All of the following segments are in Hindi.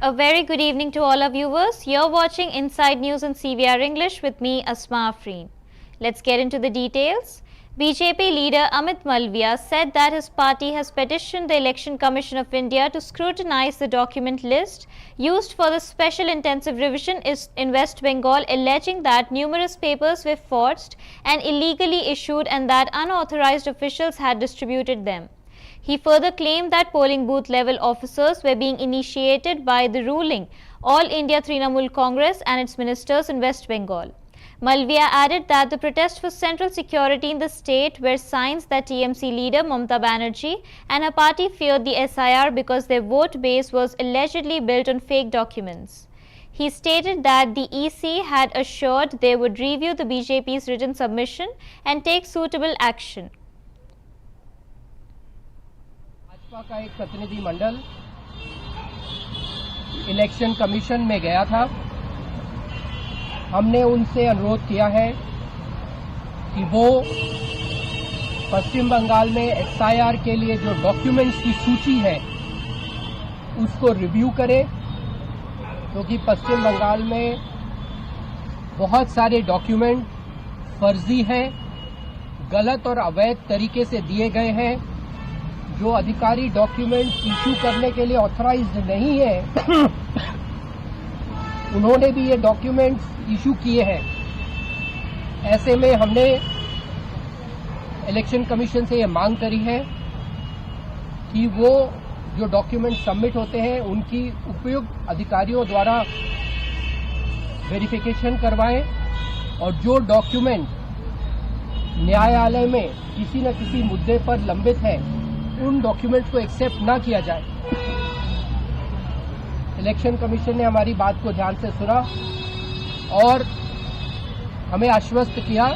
A very good evening to all our viewers. You're watching Inside News in CVR English with me, Asma Afreen. Let's get into the details. BJP leader Amit Malviya said that his party has petitioned the Election Commission of India to scrutinize the document list used for the special intensive revision in West Bengal, alleging that numerous papers were forged and illegally issued and that unauthorized officials had distributed them. He further claimed that polling booth level officers were being initiated by the ruling All India Trinamool Congress and its ministers in West Bengal. Malviya added that the protest for central security in the state were signs that TMC leader Mamata Banerjee and her party feared the SIR because their vote base was allegedly built on fake documents. He stated that the EC had assured they would review the BJP's written submission and take suitable action. Bhajpa का एक प्रतिनिधि मंडल इलेक्शन कमीशन में गया था। हमने उनसे अनुरोध किया है कि वो पश्चिम बंगाल में एसआईआर के लिए जो डॉक्यूमेंट्स की सूची है उसको रिव्यू करें, क्योंकि पश्चिम बंगाल में बहुत सारे डॉक्यूमेंट फर्जी हैं, गलत और अवैध तरीके से दिए गए हैं। जो अधिकारी डॉक्यूमेंट इशू करने के लिए ऑथराइज्ड नहीं है उन्होंने भी ये डॉक्यूमेंट्स इशू किए हैं। ऐसे में हमने इलेक्शन कमीशन से ये मांग करी है कि वो जो डॉक्यूमेंट सबमिट होते हैं उनकी उपयुक्त अधिकारियों द्वारा वेरिफिकेशन करवाएं और जो डॉक्यूमेंट न्यायालय में किसी न किसी मुद्दे पर लंबित है उन डॉक्यूमेंट्स को एक्सेप्ट ना किया जाए। इलेक्शन कमीशन ने हमारी बात को ध्यान से सुना और हमें आश्वस्त किया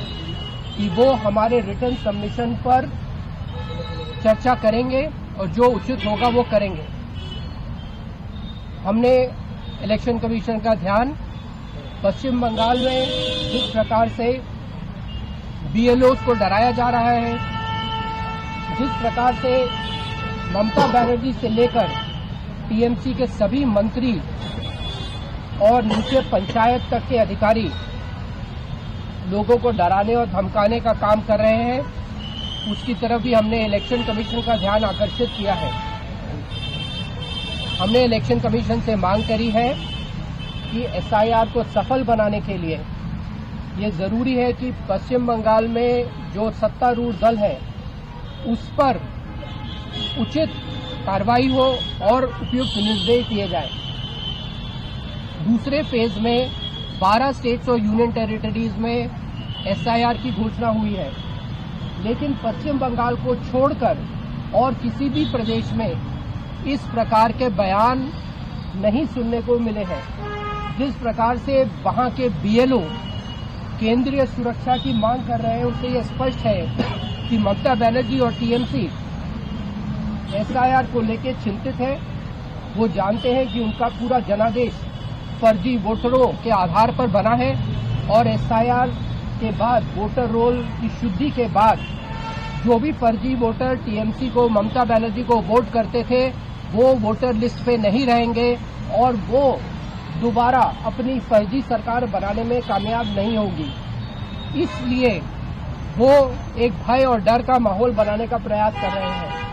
कि वो हमारे रिटर्न सबमिशन पर चर्चा करेंगे और जो उचित होगा वो करेंगे। हमने इलेक्शन कमीशन का ध्यान पश्चिम बंगाल में जिस प्रकार से बीएलओज को डराया जा रहा है, जिस प्रकार से ममता बनर्जी से लेकर टीएमसी के सभी मंत्री और नीचे पंचायत तक के अधिकारी लोगों को डराने और धमकाने का काम कर रहे हैं, उसकी तरफ भी हमने इलेक्शन कमीशन का ध्यान आकर्षित किया है। हमने इलेक्शन कमीशन से मांग करी है कि एसआईआर को सफल बनाने के लिए ये जरूरी है कि पश्चिम बंगाल में जो सत्तारूढ़ दल है उस पर उचित कार्रवाई हो और उपयुक्त निर्देश दिए जाए। दूसरे फेज में 12 स्टेट्स और यूनियन टेरिटरीज में एसआईआर की घोषणा हुई है, लेकिन पश्चिम बंगाल को छोड़कर और किसी भी प्रदेश में इस प्रकार के बयान नहीं सुनने को मिले हैं। जिस प्रकार से वहां के बीएलओ केंद्रीय सुरक्षा की मांग कर रहे हैं, उससे यह स्पष्ट है कि ममता बनर्जी और टीएमसी एसआईआर को लेकर चिंतित है। वो जानते हैं कि उनका पूरा जनादेश फर्जी वोटरों के आधार पर बना है और एसआईआर के बाद वोटर रोल की शुद्धि के बाद जो भी फर्जी वोटर टीएमसी को, ममता बनर्जी को वोट करते थे वो वोटर लिस्ट पे नहीं रहेंगे और वो दोबारा अपनी फर्जी सरकार बनाने में कामयाब नहीं होगी। इसलिए वो एक भय और डर का माहौल बनाने का प्रयास कर रहे हैं।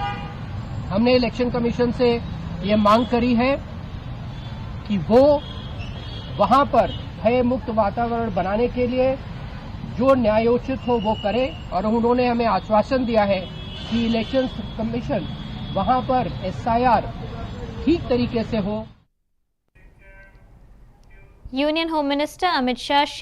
हमने इलेक्शन कमीशन से ये मांग करी है कि वो वहां पर भय मुक्त वातावरण बनाने के लिए जो न्यायोचित हो वो करे और उन्होंने हमें आश्वासन दिया है कि इलेक्शन कमीशन वहां पर एसआईआर ठीक तरीके से हो। Union Home Minister Amit Shah